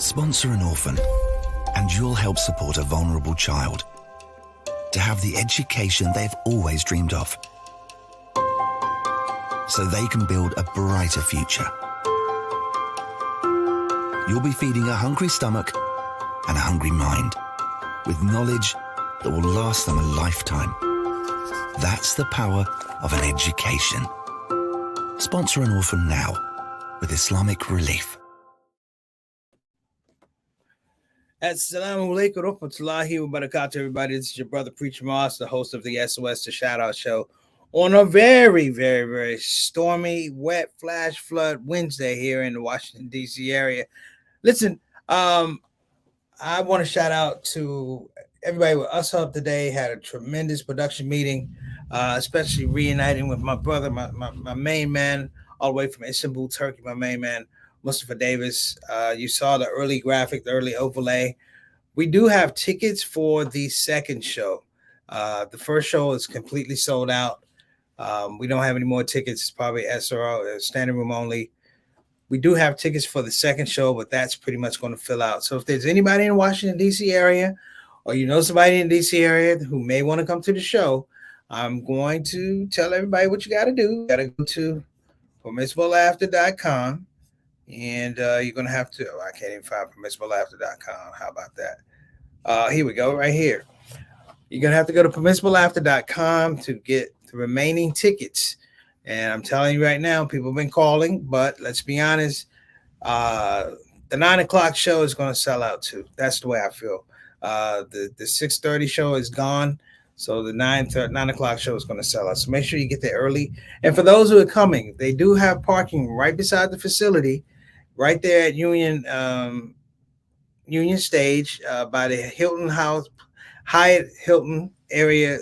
Sponsor an orphan, and you'll help support a vulnerable child to have the education they've always dreamed of, so they can build a brighter future. You'll be feeding a hungry stomach and a hungry mind with knowledge that will last them a lifetime. That's the power of an education. Sponsor an orphan now with Islamic Relief. Assalamu alaikum wa rahmatullahi wa barakatuh, everybody. This is your brother Preacher Moss, the host of the SOS to Shout Out show on a very, very, very stormy, wet, flash flood Wednesday here in the Washington, D.C. area. Listen, I want to shout out to everybody with Us Up today. Had a tremendous production meeting, especially reuniting with my brother, my main man, all the way from Istanbul, Turkey, my main man, Mustafa Davis. You saw the early graphic, the early overlay. We do have tickets for the second show. The first show is completely sold out. We don't have any more tickets. It's probably SRO, standing room only. We do have tickets for the second show, but that's pretty much going to fill out. So if there's anybody in the Washington, D.C. area, or you know somebody in the D.C. area who may want to come to the show, I'm going to tell everybody what you got to do. You got to go to permissibleafter.com. And you're going to have to, I can't even find permissibleafter.com. How about that? Here we go, right here. You're going to have to go to permissibleafter.com to get the remaining tickets. And I'm telling you right now, people have been calling, but let's be honest, the 9 o'clock show is going to sell out too. That's the way I feel. The 6:30 show is gone. So the 9 o'clock show is going to sell out. So make sure you get there early. And for those who are coming, they do have parking right beside the facility, right there at Union Stage by the Hilton House, Hyatt Hilton area,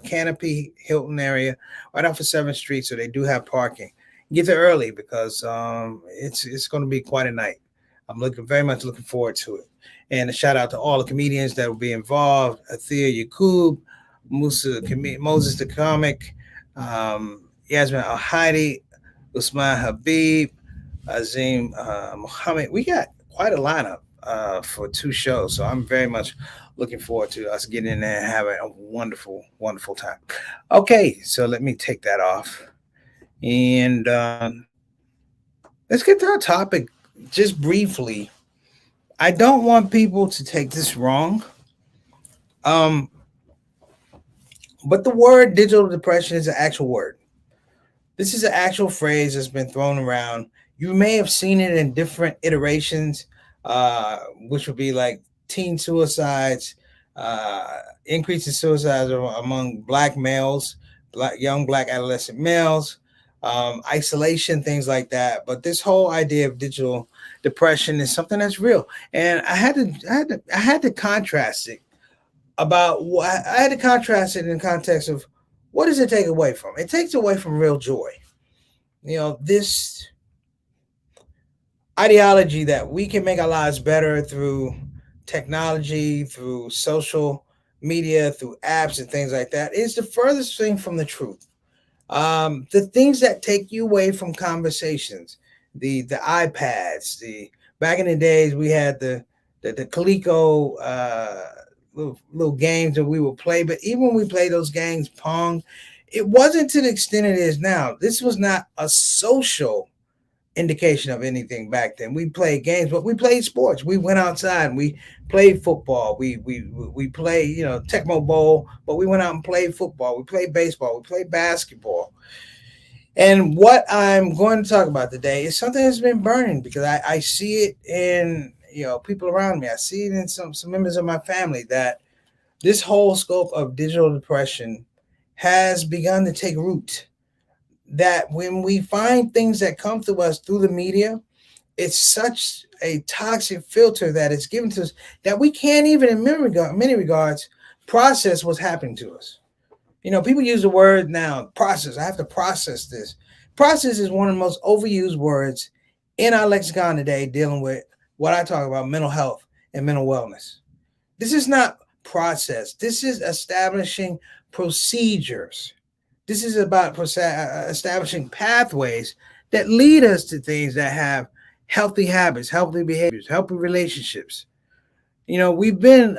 Canopy Hilton area, right off of 7th Street. So they do have parking. Get there early because it's going to be quite a night. I'm very much looking forward to it. And a shout out to all the comedians that will be involved: Athea Yaqub, Moses the Comic, Yasmin Al-Hadi, Usman Habib, Azim Muhammad. We got quite a lineup for 2 shows, so I'm very much looking forward to us getting in there and having a wonderful, wonderful time. Okay, so let me take that off. And let's get to our topic just briefly. I don't want people to take this wrong. But the word digital depression is an actual word. This is an actual phrase that's been thrown around. You may have seen it in different iterations, which would be like teen suicides, increase in suicides among Black males, young Black adolescent males, isolation, things like that. But this whole idea of digital depression is something that's real. And I had to contrast it. I had to contrast it in context of what does it take away from? It takes away from real joy. You know, this ideology that we can make our lives better through technology, through social media, through apps and things like that is the furthest thing from the truth. The things that take you away from conversations, the iPads, back in the days we had the Coleco little games that we would play, but even when we played those games, Pong, it wasn't to the extent it is now. This was not a social indication of anything back then. We played games, but we played sports. We went outside and we played football. We played, Tecmo Bowl, but we went out and played football. We played baseball. We played basketball. And what I'm going to talk about today is something that's been burning because I see it in people around me. I see it in some members of my family that this whole scope of digital depression has begun to take root. That when we find things that come to us through the media, it's such a toxic filter that it's given to us that we can't even, in many regards, process what's happening to us. People use the word now, process. I have to process this. Process is one of the most overused words in our lexicon today, dealing with what I talk about, mental health and mental wellness. This is not process. This is establishing procedures. This is about establishing pathways that lead us to things that have healthy habits, healthy behaviors, healthy relationships. You know, we've been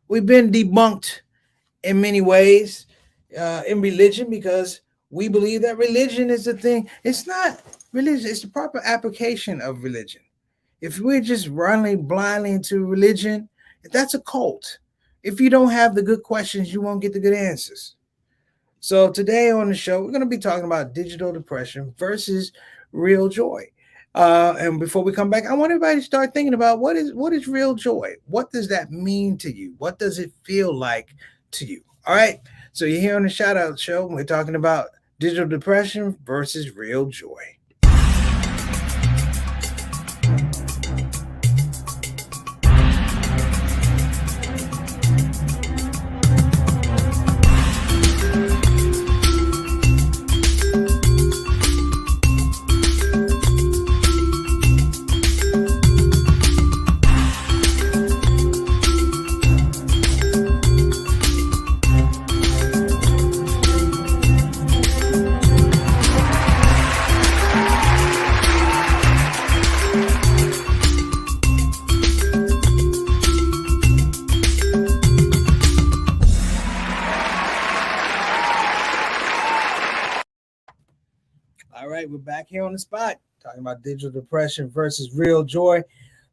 debunked in many ways in religion because we believe that religion is the thing. It's not religion, it's the proper application of religion. If we're just running blindly into religion, that's a cult. If you don't have the good questions, you won't get the good answers. So today on the show, we're going to be talking about digital depression versus real joy. And before we come back, I want everybody to start thinking about what is real joy. What does that mean to you? What does it feel like to you? All right. So you're here on the Shout Out Show. We're talking about digital depression versus real joy. All right, we're back here on the spot talking about digital depression versus real joy.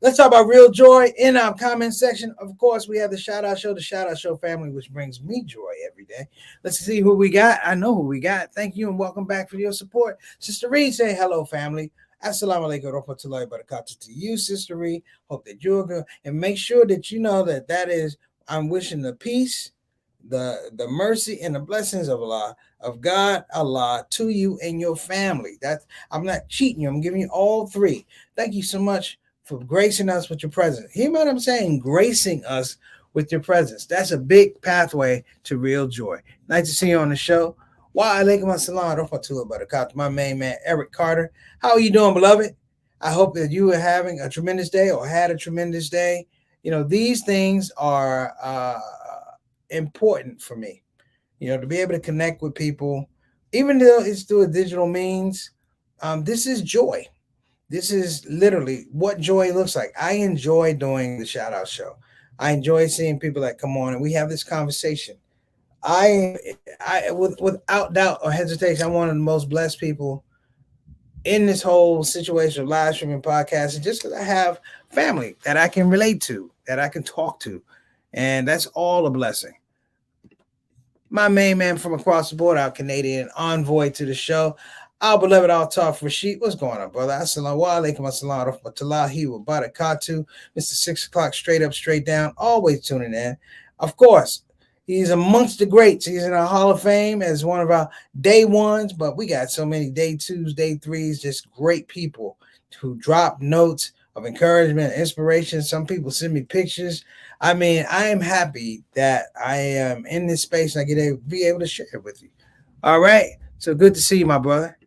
Let's talk about real joy in our comment section. Of course, we have the Shout Out Show, the Shout Out Show family, which brings me joy every day. Let's see who we got. I know who we got. Thank you and welcome back for your support. Sister Reed, say hello, family. Assalamu alaikum warahmatullahi wabarakatuh to you, Sister Reed. Hope that you're good. And make sure that you know that is, I'm wishing the peace, the mercy and the blessings of Allah, of God Allah, to you and your family. That's, I'm not cheating you. I'm giving you all three. Thank you so much for gracing us with your presence. Hear what I'm saying? Gracing us with your presence. That's a big pathway to real joy. Nice to see you on the show. Wa alaikum assalam rahmatullah barakatuh. My main man, Eric Carter. How are you doing, beloved? I hope that you are having a tremendous day or had a tremendous day. You know, these things are important for me, you know, to be able to connect with people, even though it's through a digital means. This is joy. This is literally what joy looks like. I enjoy doing the Shout Out Show. I enjoy seeing people that come on and we have this conversation. Without doubt or hesitation, I'm one of the most blessed people in this whole situation of live streaming podcasting, just because I have family that I can relate to, that I can talk to, and that's all a blessing. My main man from across the board, our Canadian envoy to the show, our beloved Altaf Rashid. What's going on, brother? Assalamu alaikum assalam rahmatullahi wa barakatuh. Mr. 6 o'clock, straight up, straight down, always tuning in. Of course, he's amongst the greats. He's in our Hall of Fame as one of our day ones, but we got so many day twos, day threes, just great people who drop notes of encouragement, inspiration. Some people send me pictures. I mean, I am happy that I am in this space and I get to be able to share it with you. All right. So good to see you, my brother.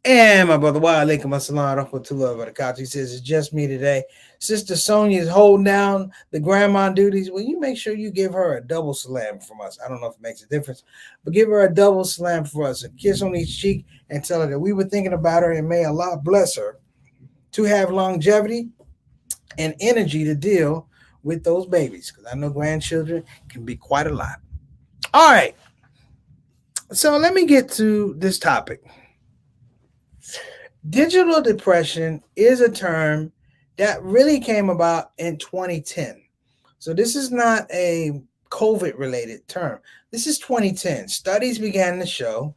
And my brother, wa alaikum assalam rahmatullah barakatuh. He says, it's just me today. Sister Sonia is holding down the grandma duties. Well, you make sure you give her a double salam from us. I don't know if it makes a difference, but give her a double salam for us, a kiss on each cheek, and tell her that we were thinking about her and may Allah bless her to have longevity and energy to deal with those babies, because I know grandchildren can be quite a lot. All right. So let me get to this topic. Digital depression is a term that really came about in 2010. So this is not a COVID related term. This is 2010. Studies began to show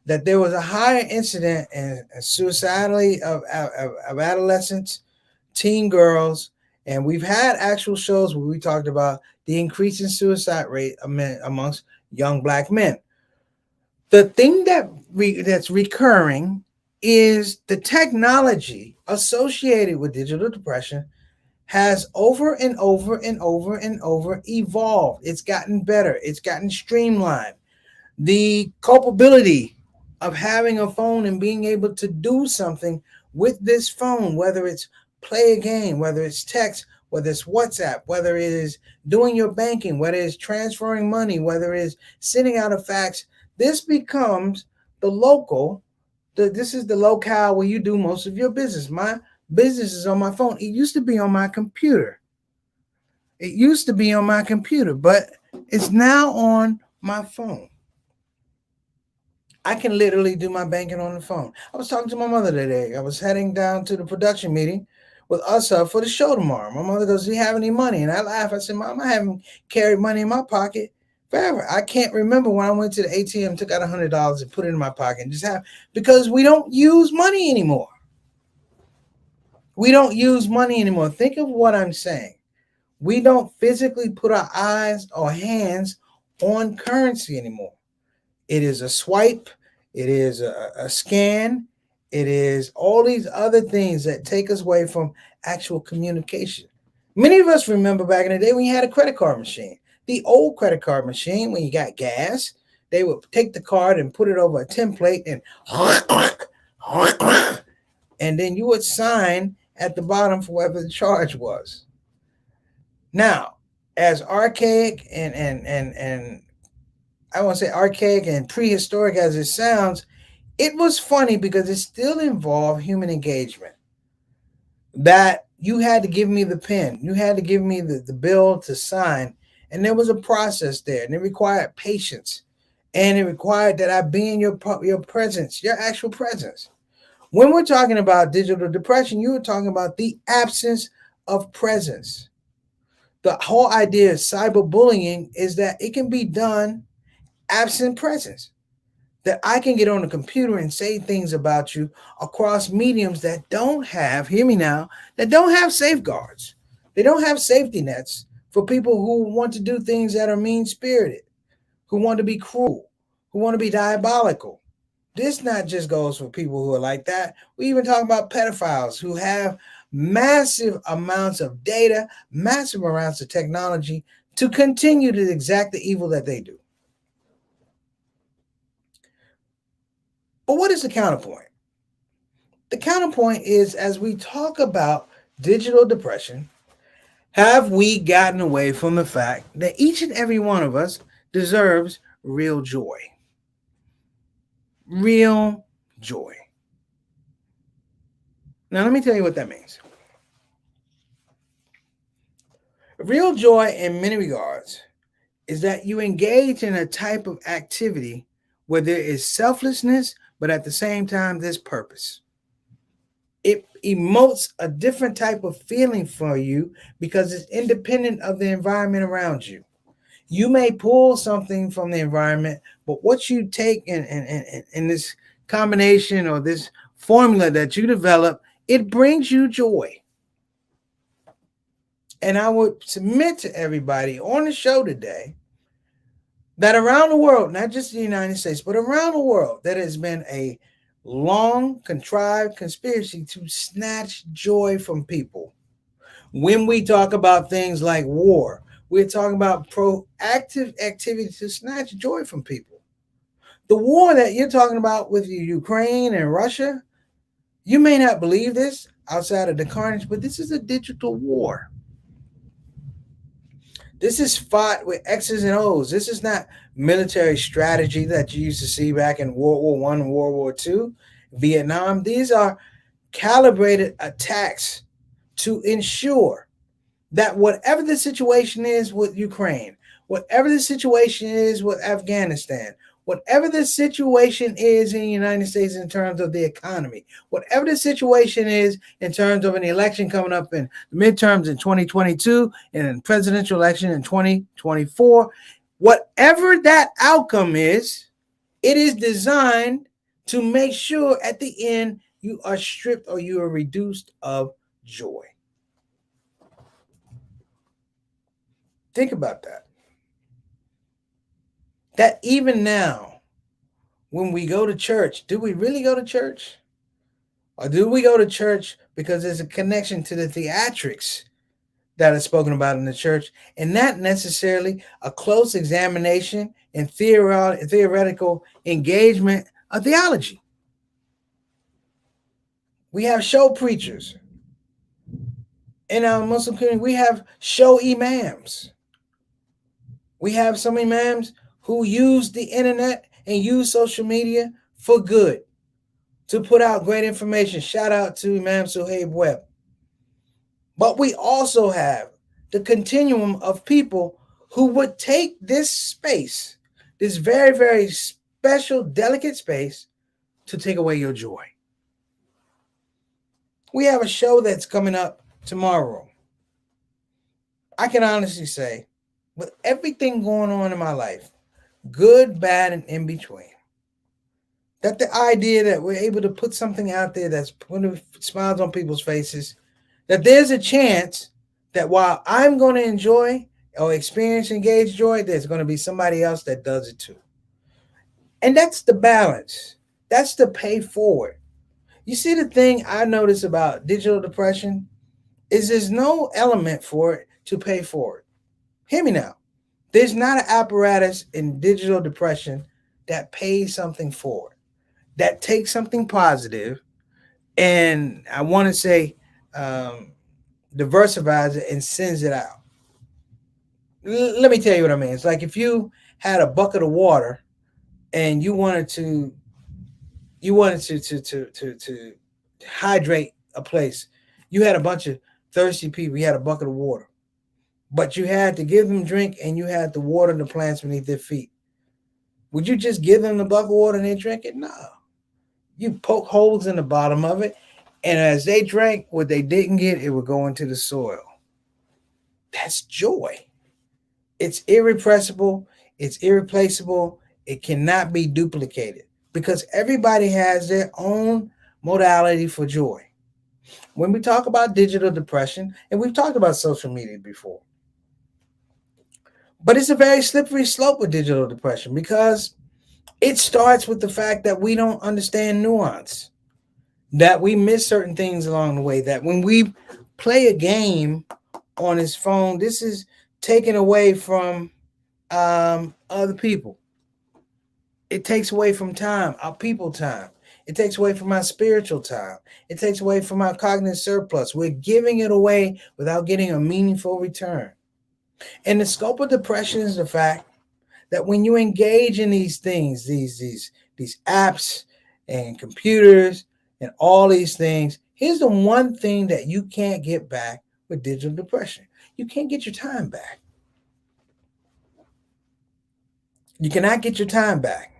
that there was a higher incident in suicidality of adolescents, teen girls, and we've had actual shows where we talked about the increasing suicide rate amongst young Black men. The thing that's recurring is the technology associated with digital depression has over and over and over and over evolved. It's gotten better. It's gotten streamlined. The culpability of having a phone and being able to do something with this phone, whether it's play a game, whether it's text, whether it's WhatsApp, whether it is doing your banking, whether it's transferring money, whether it's sending out a fax, this becomes the local This is the locale where you do most of your business. My business is on my phone. It used to be on my computer. It used to be on my computer, but it's now on my phone. I can literally do my banking on the phone. I was talking to my mother today. I was heading down to the production meeting with us for the show tomorrow. My mother goes, "Do you have any money?" And I laugh. I said, "Mom, I haven't carried money in my pocket forever. I can't remember when I went to the ATM, took out $100 and put it in my pocket and just have, because we don't use money anymore. We don't use money anymore. Think of what I'm saying. We don't physically put our eyes or hands on currency anymore. It is a swipe, it is a scan, it is all these other things that take us away from actual communication. Many of us remember back in the day when you had a credit card machine. The old credit card machine, when you got gas, they would take the card and put it over a template and then you would sign at the bottom for whatever the charge was. Now, as archaic and I want to say archaic and prehistoric as it sounds, it was funny because it still involved human engagement. That you had to give me the pen, you had to give me the bill to sign, and there was a process there, and it required patience, and it required that I be in your presence, your actual presence. When we're talking about digital depression, you were talking about the absence of presence. The whole idea of cyberbullying is that it can be done absent presence. That I can get on the computer and say things about you across mediums that don't have, hear me now, that don't have safeguards. They don't have safety nets for people who want to do things that are mean spirited, who want to be cruel, who want to be diabolical. This not just goes for people who are like that. We even talk about pedophiles who have massive amounts of data, massive amounts of technology to continue to exact the evil that they do. But what is the counterpoint? The counterpoint is, as we talk about digital depression, have we gotten away from the fact that each and every one of us deserves real joy? Real joy. Now, let me tell you what that means. Real joy, in many regards, is that you engage in a type of activity where there is selflessness, but at the same time, there's purpose. It emotes a different type of feeling for you because it's independent of the environment around you. You may pull something from the environment, but what you take in this combination or this formula that you develop, it brings you joy. And I would submit to everybody on the show today that around the world, not just the United States, but around the world, there has been a long, contrived conspiracy to snatch joy from people. When we talk about things like war, we're talking about proactive activity to snatch joy from people. The war that you're talking about with Ukraine and Russia, you may not believe this outside of the carnage, but this is a digital war. This is fought with X's and O's. This is not military strategy that you used to see back in World War I and World War II, Vietnam. These are calibrated attacks to ensure that whatever the situation is with Ukraine, whatever the situation is with Afghanistan, whatever the situation is in the United States in terms of the economy, whatever the situation is in terms of an election coming up in the midterms in 2022 and a presidential election in 2024, whatever that outcome is, it is designed to make sure at the end you are stripped or you are reduced of joy. Think about that. That even now, when we go to church, do we really go to church? Or do we go to church because there's a connection to the theatrics that is spoken about in the church and not necessarily a close examination and theoretical engagement of theology? We have show preachers. In our Muslim community, we have show imams. We have some imams who use the internet and use social media for good. to put out great information. Shout out to Imam Suhaib Webb. But we also have the continuum of people who would take this space, this very, very special, delicate space, to take away your joy. We have a show that's coming up tomorrow. I can honestly say, with everything going on in my life, good, bad, and in between, that the idea that we're able to put something out there that's putting smiles on people's faces, that there's a chance that while I'm going to enjoy or experience engaged joy, there's going to be somebody else that does it too. And that's the balance. That's the pay forward. You see, the thing I notice about digital depression is there's no element for it to pay for it. Hear me now. There's not an apparatus in digital depression that pays something for it, that takes something positive and I want to say diversifies it and sends it out. Let me tell you what I mean. It's like if you had a bucket of water and you wanted to hydrate a place. You had a bunch of thirsty people. You had a bucket of water, but you had to give them drink and you had to water the plants beneath their feet. Would you just give them the bucket of water and they drink it? No. You poke holes in the bottom of it, and as they drank what they didn't get, it would go into the soil. That's joy. It's irrepressible. It's irreplaceable. It cannot be duplicated because everybody has their own modality for joy. When we talk about digital depression, and we've talked about social media before, but it's a very slippery slope with digital depression because it starts with the fact that we don't understand nuance, that we miss certain things along the way, that when we play a game on his phone, this is taken away from other people. It takes away from time, our people time. It takes away from our spiritual time. It takes away from our cognitive surplus. We're giving it away without getting a meaningful return. And the scope of depression is the fact that when you engage in these things, these apps and computers and all these things, here's the one thing that you can't get back with digital depression. You can't get your time back. You cannot get your time back.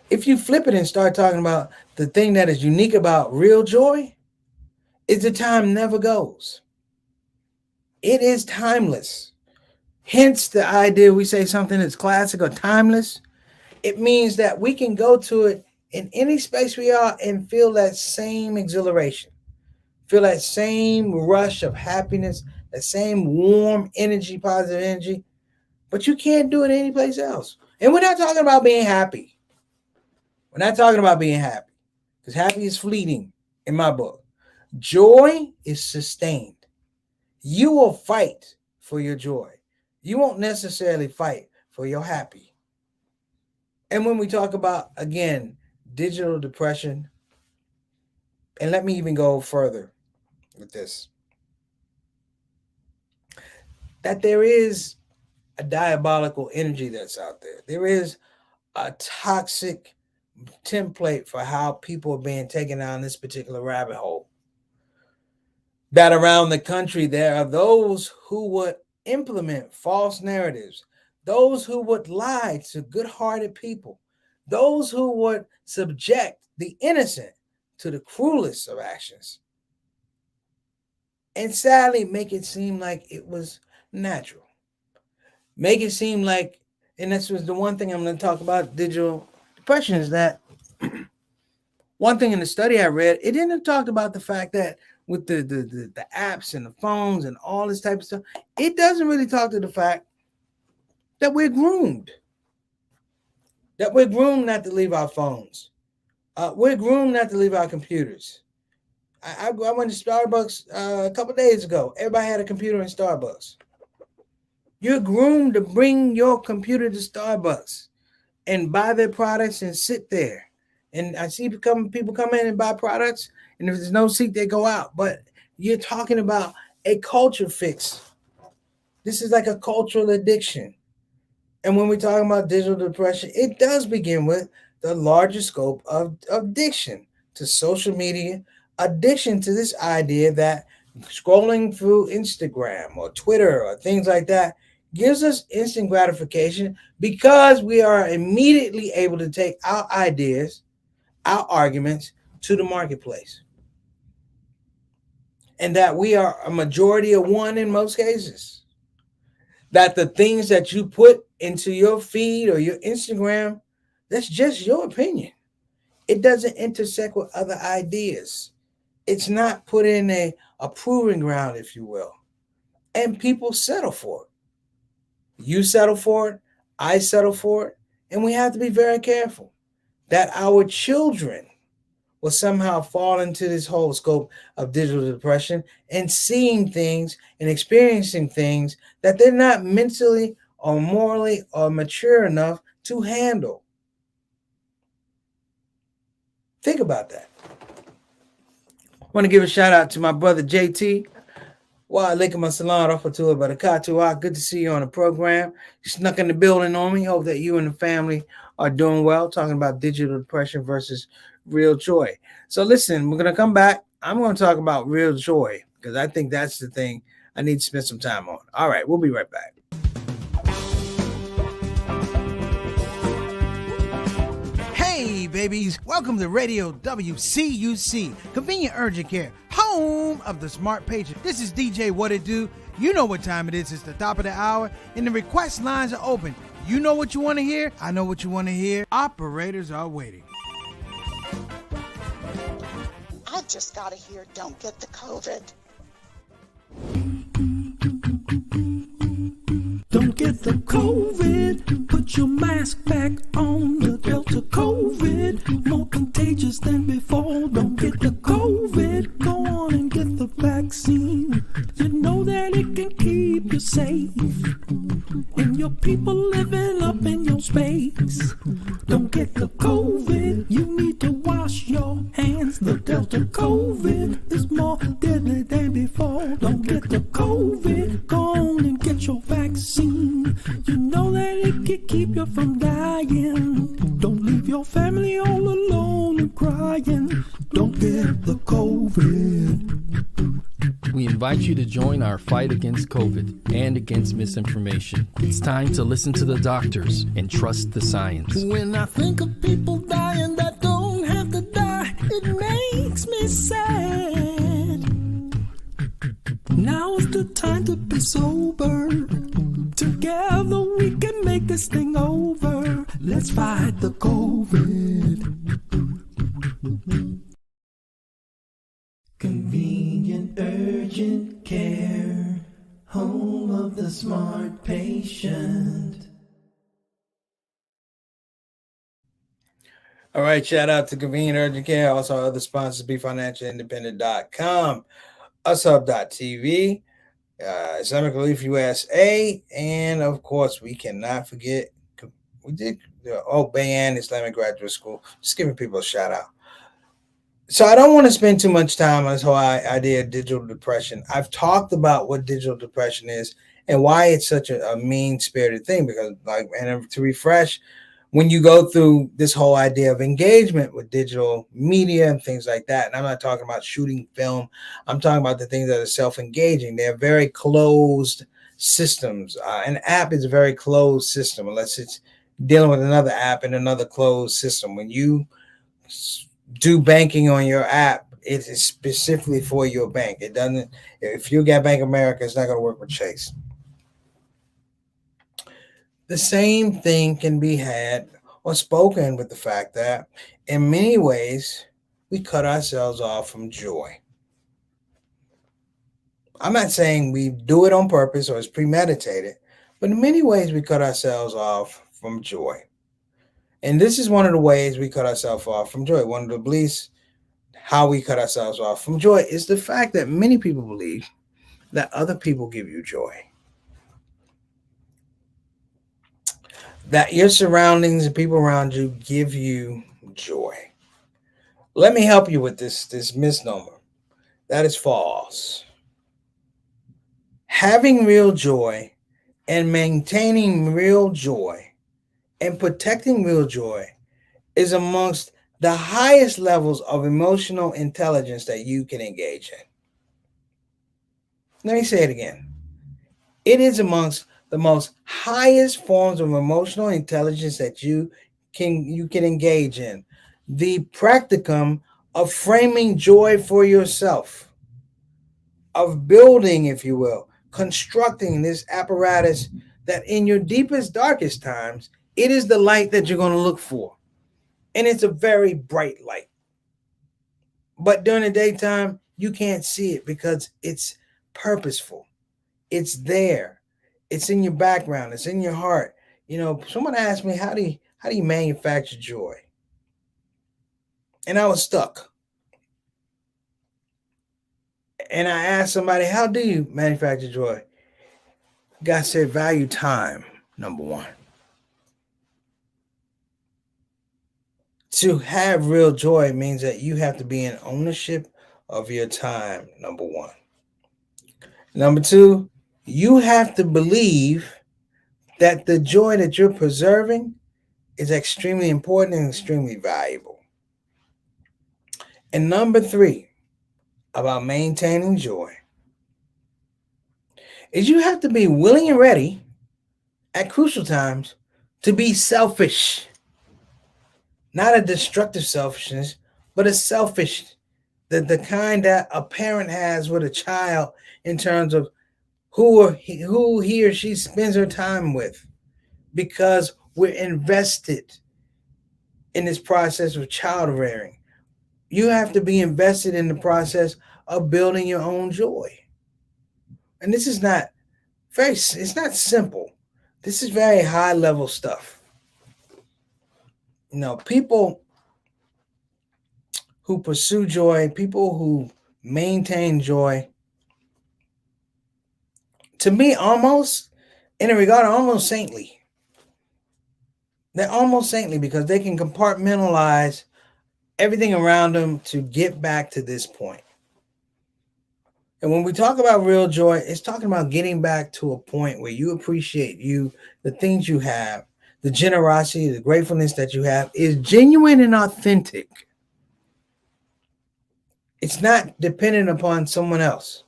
If you flip it and start talking about the thing that is unique about real joy, is the time never goes. It is timeless. Hence the idea we say something is classic or timeless. It means that we can go to it in any space we are and feel that same exhilaration, feel that same rush of happiness, that same warm energy, positive energy, but you can't do it anyplace else. And we're not talking about being happy. We're not talking about being happy because happy is fleeting in my book. Joy is sustained. You will fight for your joy. You won't necessarily fight for your happy. And when we talk about, again, digital depression, and let me even go further with this, that there is a diabolical energy that's out there. There is a toxic template for how people are being taken down this particular rabbit hole. That around the country, there are those who would implement false narratives, those who would lie to good-hearted people, those who would subject the innocent to the cruelest of actions, and sadly make it seem like it was natural. Make it seem like, and this was the one thing I'm going to talk about digital depression, is that one thing in the study I read, it didn't talk about the fact that with the apps and the phones and all this type of stuff, it doesn't really talk to the fact that we're groomed. That we're groomed not to leave our phones. We're groomed not to leave our computers. I went to Starbucks a couple days ago. Everybody had a computer in Starbucks. You're groomed to bring your computer to Starbucks and buy their products and sit there. And I see people come in and buy products, and if there's no seat, they go out. But you're talking about a culture fix. This is like a cultural addiction. And when we're talking about digital depression, it does begin with the larger scope of addiction, to social media, addiction to this idea that scrolling through Instagram or Twitter or things like that gives us instant gratification because we are immediately able to take our ideas, our arguments to the marketplace. And that we are a majority of one in most cases. That the things that you put into your feed or your Instagram, that's just your opinion. It doesn't intersect with other ideas. It's not put in a proving ground, if you will. And people settle for it. You settle for it. I settle for it. And we have to be very careful that our children will somehow fall into this whole scope of digital depression and seeing things and experiencing things that they're not mentally or morally or mature enough to handle. Think about that. I want to give a shout out to my brother JT. Wa alaikum assalam rahmatullahi wa barakatuh. Good to see you on the program. You snuck in the building on me. Hope that you and the family are doing well. Talking about digital depression versus real joy. So listen, we're going to come back. I'm going to talk about real joy because I think that's the thing I need to spend some time on. All right, we'll be right back. Hey, babies. Welcome to Radio WCUC, Convenient Urgent Care, home of the smart patient. This is DJ What It Do. You know what time it is. It's the top of the hour, and the request lines are open. You know what you want to hear? I know what you want to hear. Operators are waiting. I just gotta hear "Don't Get the COVID." Don't get the COVID. Put your mask back on. The Delta COVID, more contagious than before. Don't get the COVID. Go on and get the vaccine. You know that it can keep you safe, and your people living up in your space. Don't get the COVID. You need to wash your hands. The Delta COVID is more deadly than before. Don't get the COVID. Go on and get your vaccine. You know that it can keep you from dying. Don't leave your family all alone and crying. Don't get the COVID. We invite you to join our fight against COVID and against misinformation. It's time to listen to the doctors and trust the science. When I think of people dying that don't have to die, it makes me sad. Now's the time to be sober. Together we can make this thing over. Let's fight the COVID. Convenient urgent care, home of the smart patient. All right, shout out to Convenient Urgent Care. Also, other sponsors, BeFinancialIndependent.com, UsHub.tv, Islamic Relief USA, and of course, we cannot forget, we did, Bayan Islamic Graduate School. Just giving people a shout out. So I don't want to spend too much time on this whole idea of digital depression. I've talked about what digital depression is and why it's such a mean-spirited thing, because, and to refresh, when you go through this whole idea of engagement with digital media and things like that, and I'm not talking about shooting film, I'm talking about the things that are self-engaging. They're very closed systems. An app is a very closed system unless it's dealing with another app in another closed system. When you do banking on your app, it is specifically for your bank. It doesn't, if you got Bank of America, it's not going to work with Chase. The same thing can be had or spoken with the fact that in many ways we cut ourselves off from joy. I'm not saying we do it on purpose or it's premeditated, but in many ways we cut ourselves off from joy. And this is one of the ways we cut ourselves off from joy. One of the beliefs how we cut ourselves off from joy is the fact that many people believe that other people give you joy. That your surroundings and people around you give you joy. Let me help you with this misnomer. That is false. Having real joy and maintaining real joy and protecting real joy is amongst the highest levels of emotional intelligence that you can engage in. Let me say it again. It is amongst the most highest forms of emotional intelligence that you can engage in. The practicum of framing joy for yourself, of building, if you will, constructing this apparatus that in your deepest, darkest times, it is the light that you're going to look for. And it's a very bright light. But during the daytime, you can't see it because it's purposeful. It's there. It's in your background. It's in your heart. You know, someone asked me, how do you manufacture joy? And I was stuck. And I asked somebody, how do you manufacture joy? God said, value time, number one. To have real joy means that you have to be in ownership of your time, number one. Number two, you have to believe that the joy that you're preserving is extremely important and extremely valuable. And number three, about maintaining joy, is you have to be willing and ready at crucial times to be selfish. Not a destructive selfishness, but a selfish, the kind that a parent has with a child in terms of who he or she spends her time with, because we're invested in this process of child rearing. You have to be invested in the process of building your own joy. And this is not it's not simple. This is very high level stuff. You know, people who pursue joy, people who maintain joy, to me, almost in a regard, almost saintly. They're almost saintly because they can compartmentalize everything around them to get back to this point. And when we talk about real joy, it's talking about getting back to a point where you appreciate the things you have, the generosity, the gratefulness that you have is genuine and authentic. It's not dependent upon someone else,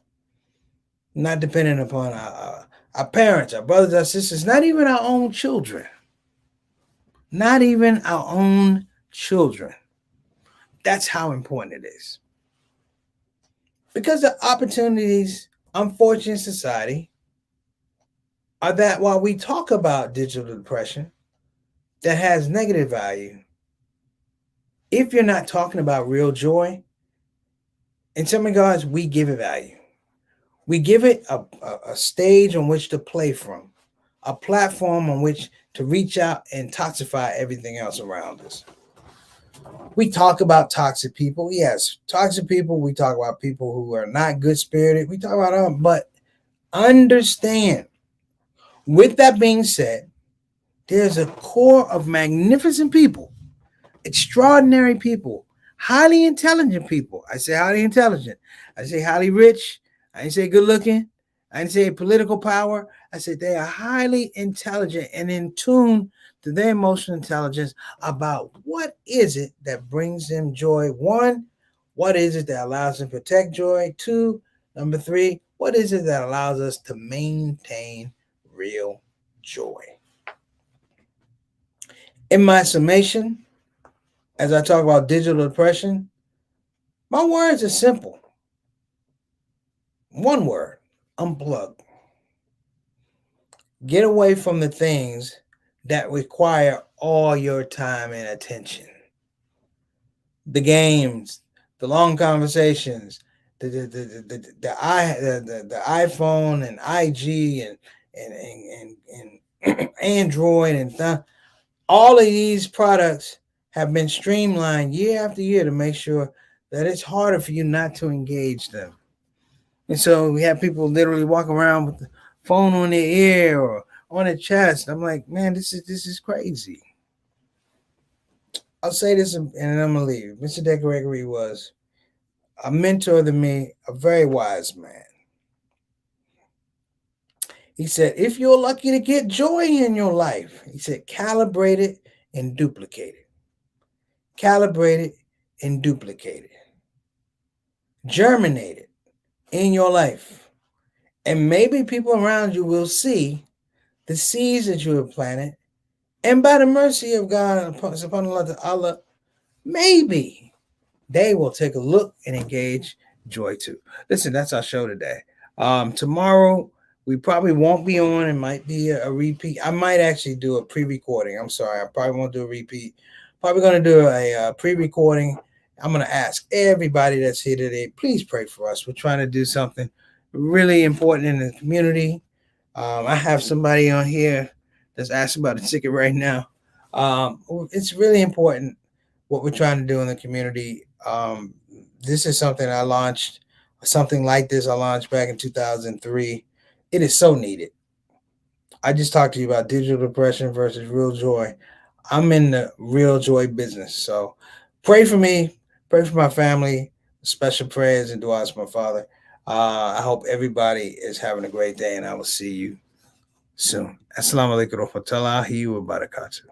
not dependent upon our parents, our brothers, our sisters, not even our own children. Not even our own children. That's how important it is. Because the opportunities, unfortunately, in society are that while we talk about digital depression that has negative value, if you're not talking about real joy, in some regards, we give it value. We give it a stage on which to play from, a platform on which to reach out and toxify everything else around us. We talk about toxic people. Yes, toxic people. We talk about people who are not good-spirited. We talk about them, but understand, with that being said, there's a core of magnificent people, extraordinary people, highly intelligent people. I say highly intelligent. I say highly rich. I didn't say good looking. I didn't say political power. I said they are highly intelligent and in tune to their emotional intelligence about what is it that brings them joy. One, what is it that allows them to protect joy? Two, number three, what is it that allows us to maintain real joy? In my summation, as I talk about digital depression, my words are simple. One word: unplug. Get away from the things that require all your time and attention. The games, the long conversations, the iPhone and IG and Android and all of these products have been streamlined year after year to make sure that it's harder for you not to engage them. And so we have people literally walk around with the phone on their ear or on their chest. I'm like, man, this is crazy. I'll say this and I'm gonna leave. Mr. De Gregory was a mentor to me, a very wise man. He said, if you're lucky to get joy in your life, he said, calibrate it and duplicate it. calibrated, and duplicated, germinated in your life. And maybe people around you will see the seeds that you have planted. And by the mercy of God, upon Allah, maybe they will take a look and engage joy too. Listen, that's our show today. Tomorrow, we probably won't be on. It might be a repeat. I might actually do a pre-recording. I'm sorry. I probably won't do a repeat. Probably going to do a pre-recording. I'm going to ask everybody that's here today, please pray for us. We're trying to do something really important in the community. I have somebody on here that's asking about a ticket right now. It's really important what we're trying to do in the community. This is something I launched, something like this I launched back in 2003. It is so needed. I just talked to you about digital depression versus real joy. I'm in the real joy business. So pray for me, pray for my family, special prayers and du'as for my father. I hope everybody is having a great day, and I will see you soon. Assalamu alaikum wa rahmatullahi wa barakatuh.